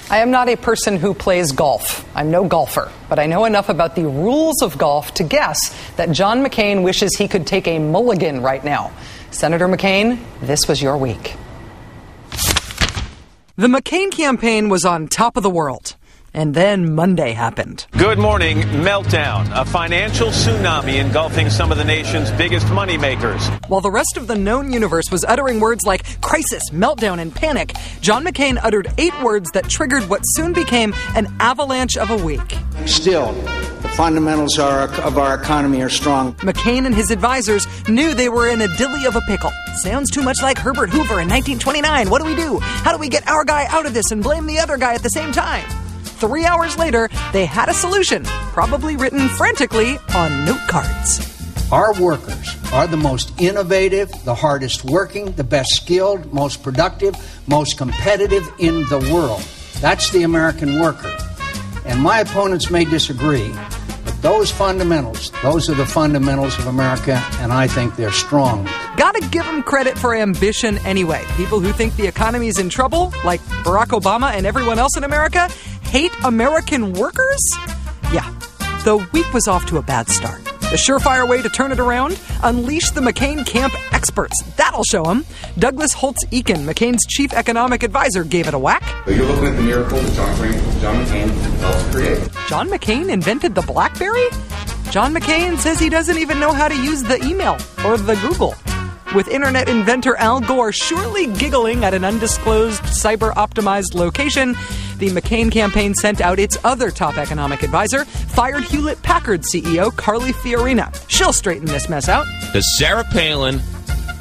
I am not a person who plays golf. I'm no golfer, but I know enough about the rules of golf to guess that John McCain wishes he could take a mulligan right now. Senator McCain, this was your week. The McCain campaign was on top of the world. And then Monday happened. Good morning. Meltdown. A financial tsunami engulfing some of the nation's biggest moneymakers. While the rest of the known universe was uttering words like crisis, meltdown, and panic, John McCain uttered 8 words that triggered what soon became an avalanche of a week. Still, the fundamentals of our economy are strong. McCain and his advisors knew they were in a dilly of a pickle. Sounds too much like Herbert Hoover in 1929. What do we do? How do we get our guy out of this and blame the other guy at the same time? 3 hours later, they had a solution, probably written frantically on note cards. Our workers are the most innovative, the hardest working, the best skilled, most productive, most competitive in the world. That's the American worker. And my opponents may disagree, but those fundamentals, those are the fundamentals of America, and I think they're strong. Gotta give them credit for ambition anyway. People who think the economy's in trouble, like Barack Obama and everyone else in America, hate American workers? Yeah, the week was off to a bad start. The surefire way to turn it around? Unleash the McCain camp experts. That'll show them. Douglas Holtz-Eakin, McCain's chief economic advisor, gave it a whack. So you're looking at the miracle that John McCain helped create. John McCain invented the BlackBerry? John McCain says he doesn't even know how to use the email or the Google. With internet inventor Al Gore surely giggling at an undisclosed cyber-optimized location, the McCain campaign sent out its other top economic advisor, fired Hewlett-Packard CEO Carly Fiorina. She'll straighten this mess out. Does Sarah Palin,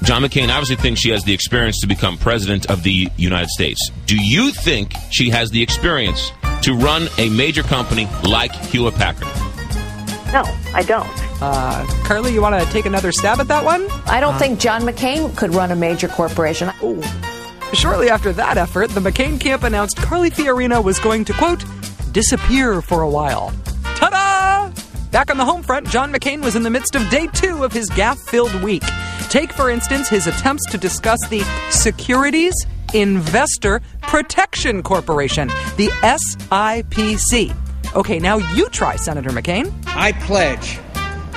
John McCain obviously thinks she has the experience to become president of the United States. Do you think she has the experience to run a major company like Hewlett-Packard? No, I don't. Carly, you want to take another stab at that one? I don't think John McCain could run a major corporation. Ooh. Shortly after that effort, the McCain camp announced Carly Fiorina was going to, quote, disappear for a while. Ta-da! Back on the home front, John McCain was in the midst of day 2 of his gaffe-filled week. Take, for instance, his attempts to discuss the Securities Investor Protection Corporation, the SIPC. Okay, now you try, Senator McCain. I pledge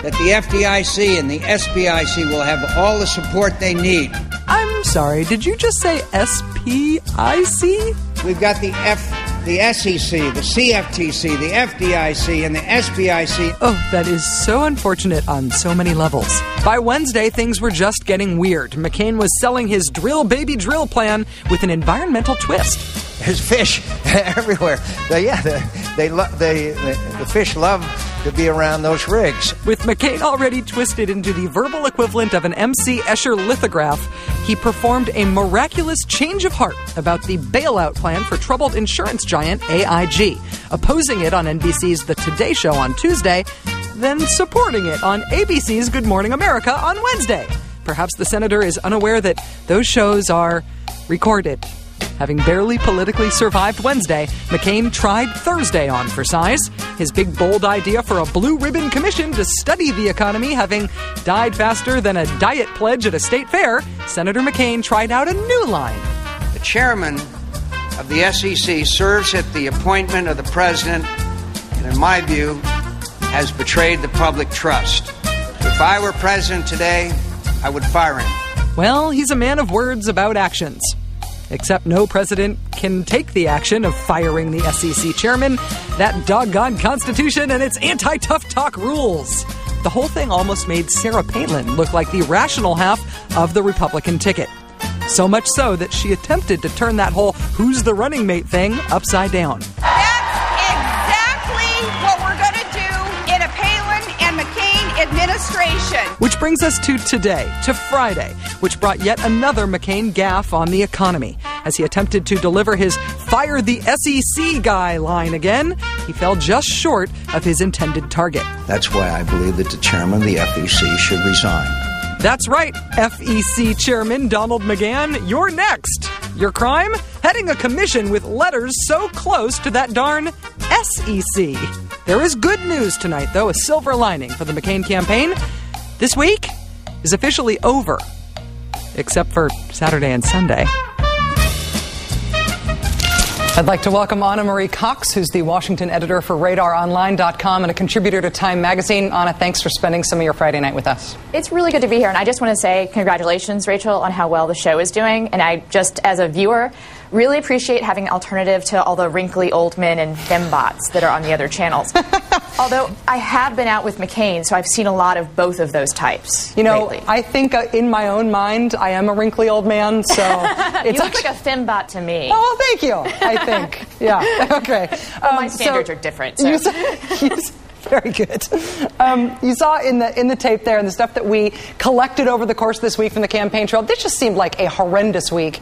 that the FDIC and the SBIC will have all the support they need. I'm sorry, did you just say SPIC? We've got the SEC, the CFTC, the FDIC, and the SBIC. Oh, that is so unfortunate on so many levels. By Wednesday, things were just getting weird. McCain was selling his drill baby drill plan with an environmental twist. There's fish everywhere. The fish love to be around those rigs. With McCain already twisted into the verbal equivalent of an M.C. Escher lithograph, he performed a miraculous change of heart about the bailout plan for troubled insurance giant AIG, opposing it on NBC's The Today Show on Tuesday, then supporting it on ABC's Good Morning America on Wednesday. Perhaps the senator is unaware that those shows are recorded. Having barely politically survived Wednesday, McCain tried Thursday on for size. His big, bold idea for a blue ribbon commission to study the economy having died faster than a diet pledge at a state fair, Senator McCain tried out a new line. The chairman of the SEC serves at the appointment of the president, and in my view, has betrayed the public trust. If I were president today, I would fire him. Well, he's a man of words about actions. Except no president can take the action of firing the SEC chairman, that doggone Constitution and its anti-tough talk rules. The whole thing almost made Sarah Palin look like the rational half of the Republican ticket. So much so that she attempted to turn that whole who's the running mate thing upside down. That's exactly what we're going to do in a Palin and McCain administration. Which brings us to today, to Friday, which brought yet another McCain gaffe on the economy. As he attempted to deliver his fire the SEC guy line again, he fell just short of his intended target. That's why I believe that the chairman of the FEC should resign. That's right, FEC Chairman Donald McGahn, you're next. Your crime? Heading a commission with letters so close to that darn SEC. There is good news tonight, though, a silver lining for the McCain campaign. This week is officially over, except for Saturday and Sunday. I'd like to welcome Anna Marie Cox, who's the Washington editor for RadarOnline.com and a contributor to Time Magazine. Anna, thanks for spending some of your Friday night with us. It's really good to be here, and I just want to say congratulations, Rachel, on how well the show is doing. And I just, as a viewer, really appreciate having an alternative to all the wrinkly old men and fembots that are on the other channels. Although I have been out with McCain, so I've seen a lot of both of those types. You know, lately. I think in my own mind, I am a wrinkly old man, so it's you look like a fembot to me. Oh, thank you. I think, yeah, okay. Well, my standards are different. So. Very good. You saw in the tape there and the stuff that we collected over the course of this week from the campaign trail. This just seemed like a horrendous week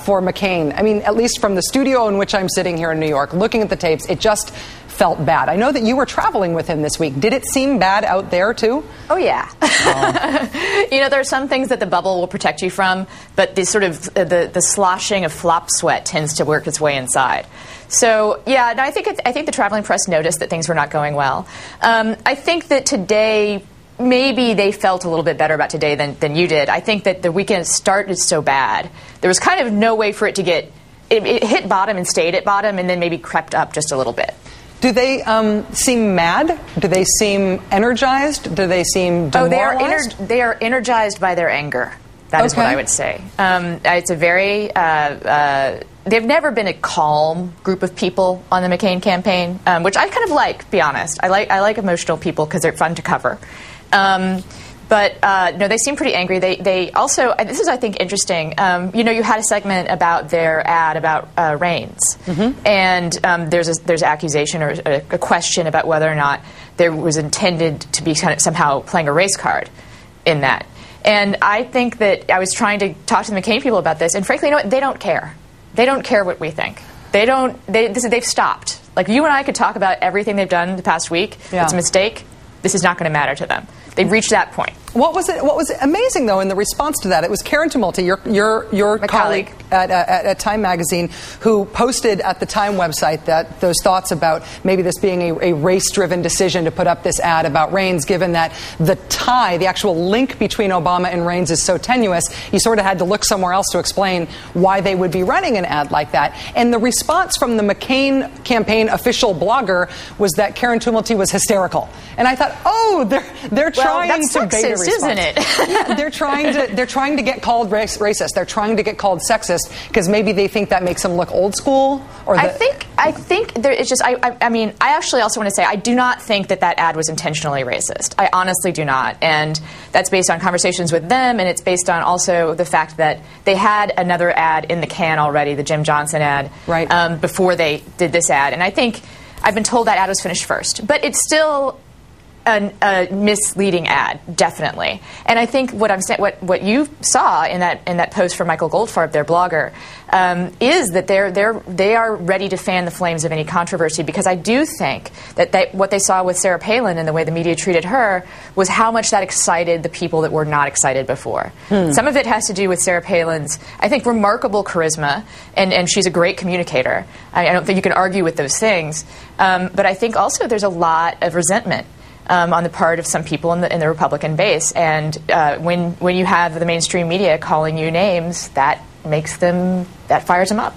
for McCain. I mean, at least from the studio in which I'm sitting here in New York, looking at the tapes, it just felt bad. I know that you were traveling with him this week. Did it seem bad out there, too? Oh, yeah. You know, there are some things that the bubble will protect you from, but the sort of the sloshing of flop sweat tends to work its way inside. So, yeah, no, I think the traveling press noticed that things were not going well. I think that today, maybe they felt a little bit better about today than you did. I think that the weekend started so bad. There was kind of no way for it to get... It hit bottom and stayed at bottom and then maybe crept up just a little bit. Do they seem mad? Do they seem energized? Do they seem demoralized? Oh, they are energized by their anger. That is what I would say. It's a very... they've never been a calm group of people on the McCain campaign, which I kind of like, to be honest. I like emotional people because they're fun to cover. But no, they seem pretty angry. They also, this is, I think, interesting. You know, you had a segment about their ad about Reins, and there's accusation or a question about whether or not there was intended to be kind of somehow playing a race card in that. And I think that I was trying to talk to the McCain people about this, and frankly, you know what? They don't care. They don't care what we think. They've stopped. Like, you and I could talk about everything they've done the past week. Yeah. It's a mistake. This is not going to matter to them. They've reached that point. What was amazing, though, in the response to that? It was Karen Tumulty, your colleague at Time Magazine, who posted at the Time website that those thoughts about maybe this being a race-driven decision to put up this ad about Reins, given that the actual link between Obama and Reins is so tenuous, you sort of had to look somewhere else to explain why they would be running an ad like that. And the response from the McCain campaign official blogger was that Karen Tumulty was hysterical. And I thought, oh, they're trying that's to sexist, bait a response. Isn't it? Yeah, they're trying to get called racist. They're trying to get called sexist because maybe they think that makes them look old school. Or I think there is just. I mean, I actually also want to say I do not think that ad was intentionally racist. I honestly do not, and that's based on conversations with them, and it's based on also the fact that they had another ad in the can already, the Jim Johnson ad, right, before they did this ad, and I think I've been told that ad was finished first, but it's still a misleading ad, definitely. And I think what you saw in that post from Michael Goldfarb, their blogger, is that they are ready to fan the flames of any controversy, because I do think that what they saw with Sarah Palin and the way the media treated her was how much that excited the people that were not excited before. Some of it has to do with Sarah Palin's, I think, remarkable charisma, and she's a great communicator. I don't think you can argue with those things. But I think also there's a lot of resentment on the part of some people in the Republican base, and when you have the mainstream media calling you names, that fires them up.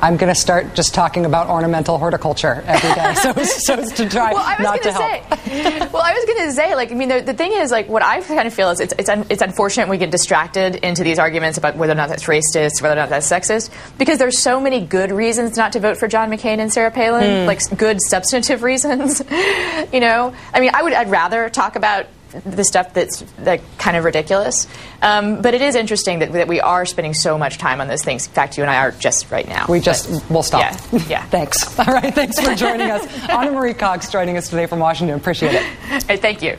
I'm going to start just talking about ornamental horticulture every day, so as to try not to help. Well, I was going to say, like, I mean, the thing is, like, what I kind of feel is it's unfortunate we get distracted into these arguments about whether or not that's racist, whether or not that's sexist, because there's so many good reasons not to vote for John McCain and Sarah Palin, like good substantive reasons. You know, I mean, I'd rather talk about the stuff that's kind of ridiculous. But it is interesting that we are spending so much time on those things. In fact, you and I are just right now. We'll stop. Yeah. Thanks. All right. Thanks for joining us. Anna Marie Cox joining us today from Washington. Appreciate it. Hey, thank you.